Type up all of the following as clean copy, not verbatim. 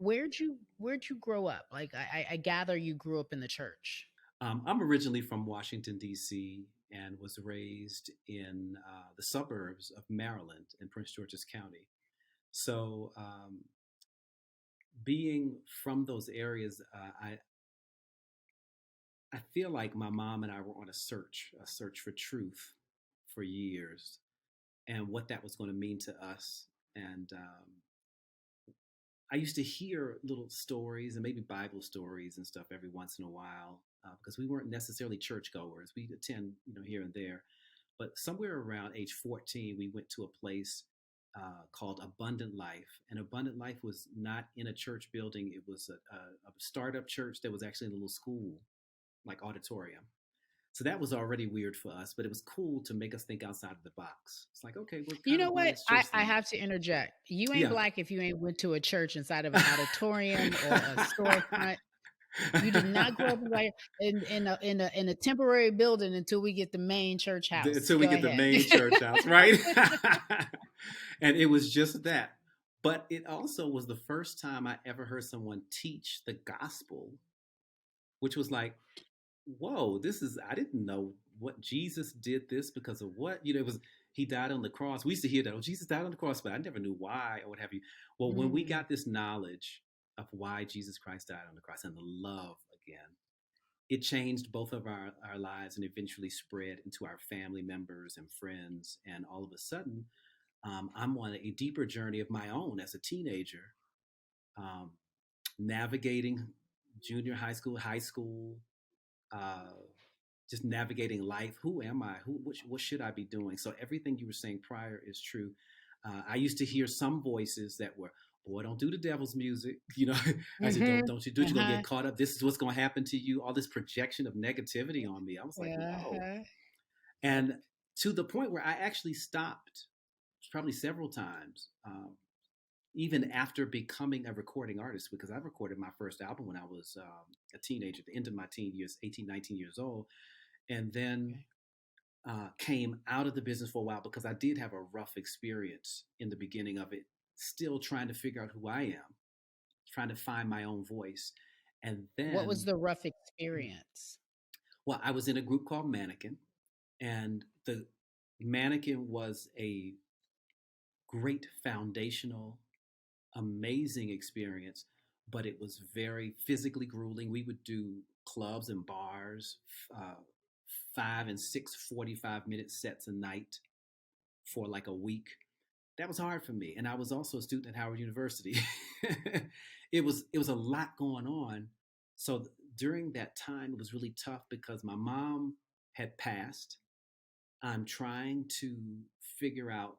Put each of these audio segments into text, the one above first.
where'd you grow up? Like I gather you grew up in the church. I'm originally from Washington, D.C., and was raised in the suburbs of Maryland in Prince George's County. So, being from those areas, I feel like my mom and I were on a search for truth for years, and what that was going to mean to us. And I used to hear little stories and maybe Bible stories and stuff every once in a while because we weren't necessarily churchgoers. We'd attend, here and there. But somewhere around age 14, we went to a place called Abundant Life. And Abundant Life was not in a church building, it was a startup church that was actually in a little school, like auditorium. So that was already weird for us, but it was cool to make us think outside of the box. It's like, okay, we're You kind know of on what? this I, church I thing. have to interject. You ain't Yeah. black if you ain't went to a church inside of an auditorium or a storefront. You did not grow up like in a temporary building until we get the main church house. Until we Go get the ahead. main church house, right? And it was just that. But it also was the first time I ever heard someone teach the gospel, which was like, whoa, I didn't know what Jesus did this because of what, it was, he died on the cross. We used to hear that, oh, Jesus died on the cross, but I never knew why or what have you. Well, when we Mm. got this knowledge of why Jesus Christ died on the cross and the love again, it changed both of our lives and eventually spread into our family members and friends. And all of a sudden, I'm on a deeper journey of my own as a teenager, um, navigating junior high school, uh, just navigating life. Who am I? What should I be doing? So everything you were saying prior is true. I used to hear some voices that were, boy, don't do the devil's music. I said, Mhm. don't you do it. You're going to Uh-huh. get caught up. This is what's going to happen to you. All this projection of negativity on me. I was like, whoa. Uh-huh. And to the point where I actually stopped probably several times, even after becoming a recording artist, because I recorded my first album when I was a teenager, at the end of my teen years, 18, 19 years old. And then Okay. came out of the business for a while because I did have a rough experience in the beginning of it, still trying to figure out who I am, trying to find my own voice. And What was then, the rough experience? well, I was in a group called Mannequin, and the Mannequin was a great foundational, amazing experience, but it was very physically grueling. We would do clubs and bars, uh, 5 and 6 45-minute sets a night for like a week. That was hard for me, and I was also a student at Howard University. It was a lot going on. So during that time, it was really tough because my mom had passed. I'm trying to figure out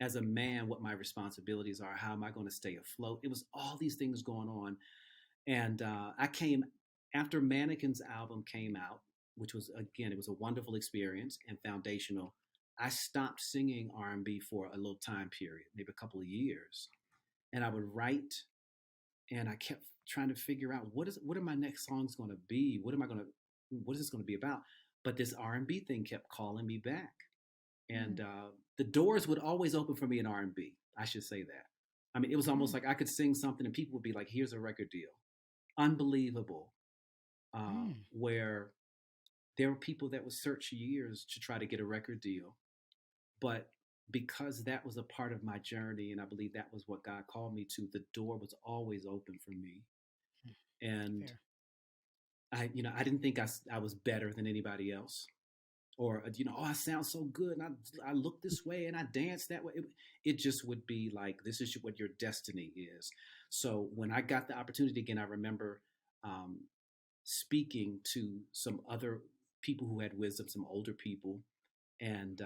as a man what my responsibilities are. How am I going to stay afloat? It was all these things going on, and I came after Mannequin's album came out, which was, again, it was a wonderful experience and foundational. I stopped singing R&B for a little time period, maybe a couple of years, and I would write, and I kept trying to figure out what are my next songs going to be? What is this going to be about? But this R&B thing kept calling me back, and Mm. the doors would always open for me in R&B. I should say that. I mean, it was almost Mm. like I could sing something and people would be like, "Here's a record deal." Unbelievable. Mm. Where there were people that would search years to try to get a record deal, but because that was a part of my journey, and I believe that was what God called me to, the door was always open for me. And Fair. I didn't think I was better than anybody else, or oh, I sound so good, and I look this way, and I dance that way. It just would be like, this is what your destiny is. So when I got the opportunity again, I remember um, speaking to some other people who had wisdom, some older people, and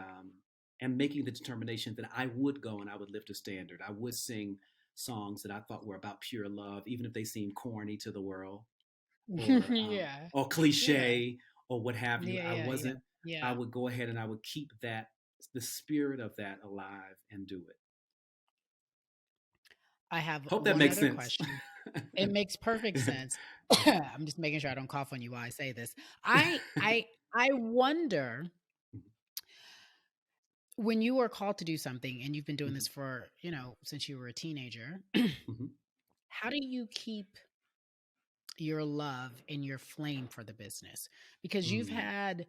making the determination that I would go and I would lift a standard. I would sing songs that I thought were about pure love, even if they seemed corny to the world, or Yeah. Yeah. cliche, or what have you. Yeah, I yeah, yeah. wasn't. I Yeah. would go ahead and I would keep the spirit of that alive and do it. I have Hope that one makes other sense. question. It makes perfect sense. I'm just making sure I don't cough on you while I say this. I wonder, when you were called to do something and you've been doing Mhm, this for, since you were a teenager, mhm. how do you keep your love and your flame for the business? Because you've Mm, had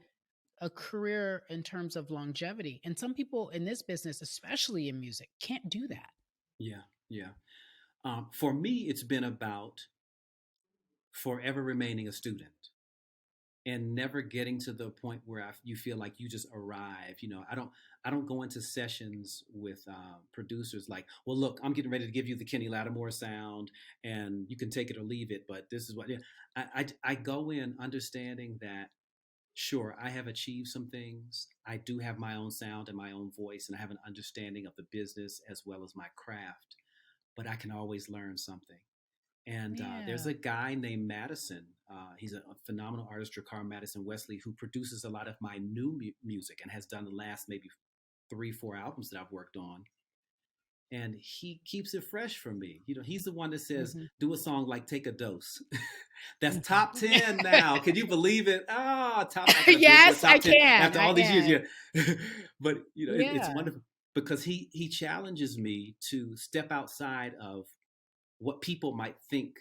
a career in terms of longevity, and some people in this business, especially in music, can't do that. yeah, yeah. For me, it's been about forever remaining a student and never getting to the point where you feel like you just arrive. I don't go into sessions with producers like, well, look, I'm getting ready to give you the Kenny Lattimore sound, and you can take it or leave it. But this is what, yeah. I go in understanding that, sure, I have achieved some things. I do have my own sound and my own voice, and I have an understanding of the business as well as my craft. But I can always learn something. And there's Yeah. a guy named Madison. He's a phenomenal artist, Dracar Madison Wesley, who produces a lot of my new music and has done the last maybe 3, 4 albums that I've worked on. And he keeps it fresh for me. He's the one that says, Mhm. do a song like Take a Dose. That's Mhm. top 10 now. Can you believe it? After the Billboard Yes, I top 10 can, after I all these years. can. Yeah. But it's Yeah. wonderful because he challenges me to step outside of what people might think,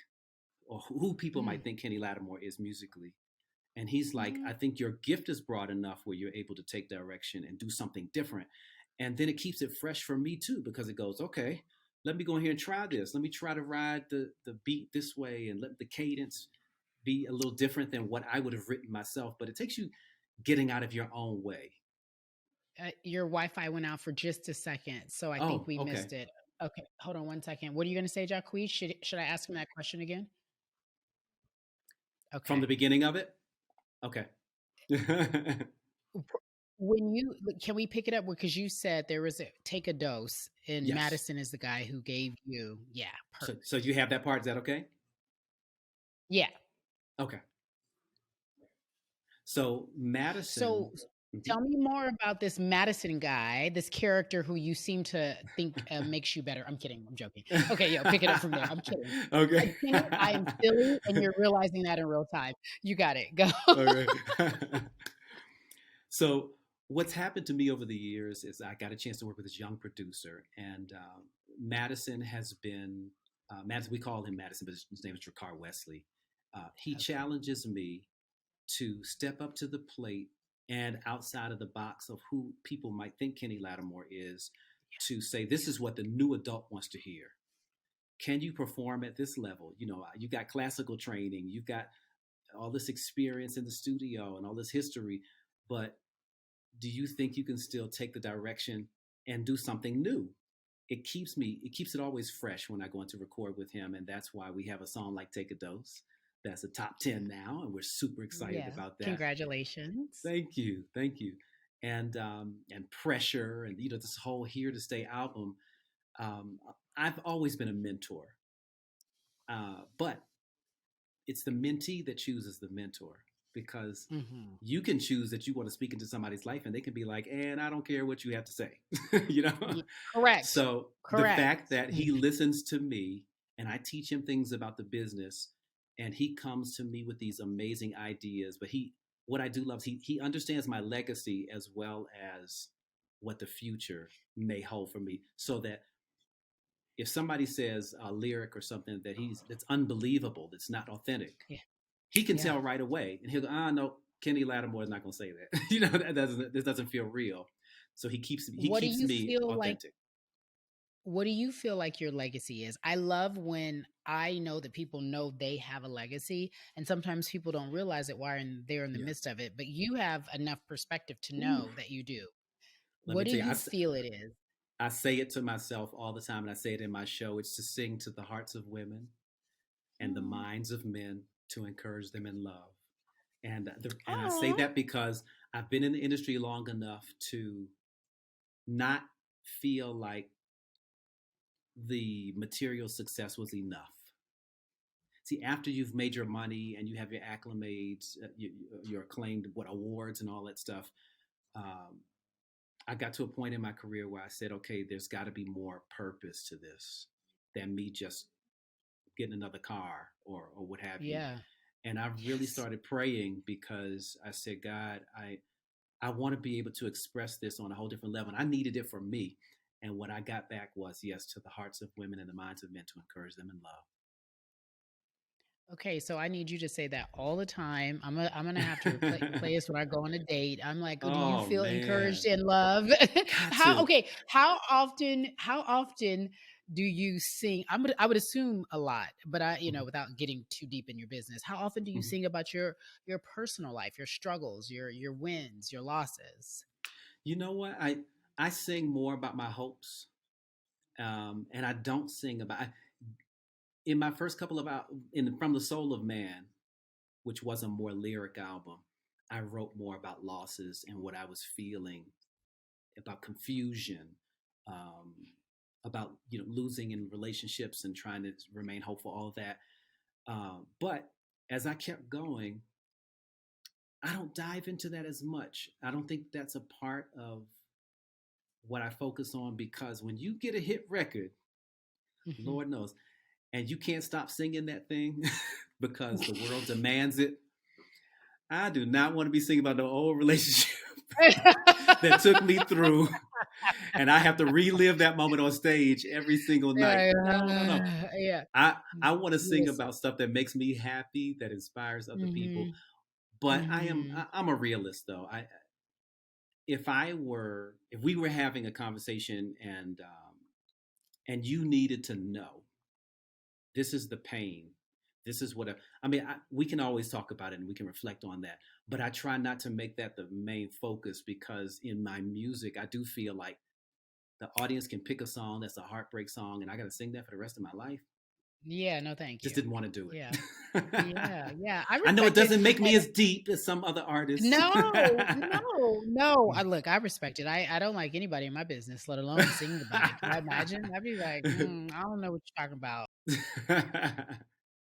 or who people Mm. might think Kenny Lattimore is musically. And he's like, I Mhm. think your gift is broad enough where you're able to take direction and do something different. And then it keeps it fresh for me too, because it goes, okay, let me go in here and try this. Let me try to ride the beat this way and let the cadence be a little different than what I would have written myself. But it takes you getting out of your own way. Your Wi-Fi went out for just a second, so I think Oh, we okay. missed it. Okay, hold on one second. What are you gonna say, Jacquees? Should I ask him that question again? From the Okay. beginning of it? Okay. When you can we pick it up because you said there was a take a dose, and Yes. Madison is the guy who gave you, yeah, perfect. So you have that part. Is that okay? Yeah. Okay. So Madison. So Mhm. tell me more about this Madison guy, this character who you seem to think makes you better. I'm kidding. I'm joking. Okay, yo, pick it up from there. I'm kidding. Okay. Kenny, I am silly, and you're realizing that in real time. You got it. Go. Okay. So what's happened to me over the years is I got a chance to work with this young producer, and Madison has been Madison. We call him Madison, but his name is Dracar Wesley. He Okay. challenges me to step up to the plate and outside of the box of who people might think Kenny Lattimore is, to say this is what the new adult wants to hear. Can you perform at this level? You got classical training, you've got all this experience in the studio and all this history, but do you think you can still take the direction and do something new? It keeps it always fresh when I go into record with him, and that's why we have a song like Take a Dose that's a top 10 now, and we're super excited Yeah. about that. Congratulations. Thank you. And Pressure, and this whole Here to Stay album. um, I've always been a mentor, but it's the mentee that chooses the mentor, because Hmm. you can choose that you want to speak into somebody's life and they can be like, and I don't care what you have to say. you know Yeah. Correct. so the Correct. fact that he listens to me and I teach him things about the business, and he comes to me with these amazing ideas, but what I do love is he understands my legacy as well as what the future may hold for me, so that if somebody says a lyric or something that's unbelievable, that's not authentic, Yeah. he can Yeah. tell right away, and he'll go, no, Kenny Lattimore is not going to say that. This doesn't feel real. So he What do keeps you me feel like authentic. what do you feel like your legacy is? I love when I know that people know they have a legacy, and sometimes people don't realize it while they're in the Yeah. midst of it, but you have enough perspective to Ooh. know that you do. Let me What do tell you, you feel it is? I say it to myself all the time, and I say it in my show. It's to sing to the hearts of women and the Mm. minds of men, to encourage them in love. And I say Aw. that because I've been in the industry long enough to not feel like the material success was enough. See, after you've made your money and you have your acclimates, your acclaimed awards and all that stuff, um, I got to a point in my career where I said, okay, there's got to be more purpose to this than me just getting another car or what have you. Yeah. And I really Yes. started praying, because I said, God, I want to be able to express this on a whole different level. And I needed it for me. And what I got back was, yes, to the hearts of women and the minds of men, to encourage them in love. Okay, so I need you to say that all the time. I'm gonna have to play this when I go on a date. I'm like, do you Oh feel encouraged man, and loved? got How to. okay? How often do you sing? I would assume a lot, but Mhm, without getting too deep in your business, how often do you mhm. sing about your personal life, your struggles, your wins, your losses? You know what? I sing more about my hopes, and I don't sing about. In my first couple of in From the Soul of Man, which was a more lyric album, I wrote more about losses and what I was feeling, about confusion, um, about losing in relationships and trying to remain hopeful, all of that. But as I kept going, I don't dive into that as much. I don't think that's a part of what I focus on, because when you get a hit record, Hmm. Lord knows, and you can't stop singing that thing because the world demands it. I do not want to be singing about the old relationship that took me through, and I have to relive that moment on stage every single night. Yeah, No, no, no. yeah. I want to sing Listen. about stuff that makes me happy, that inspires other people. Mhm. But Mhm. I'm a realist though. If we were having a conversation, and you needed to know, this is the pain, this is we can always talk about it and we can reflect on that, but I try not to make that the main focus, because in my music I do feel like the audience can pick a song that's a heartbreak song and I got to sing that for the rest of my life. Yeah, no, thank Just you. didn't want to do Yeah. it. Yeah, yeah, I I know it respect it. doesn't make me as deep as some other artists. No, no, no. Look, I respect it. I don't like anybody in my business, let alone sing about it. Can I imagine? I'd be like, I don't know what you're talking about."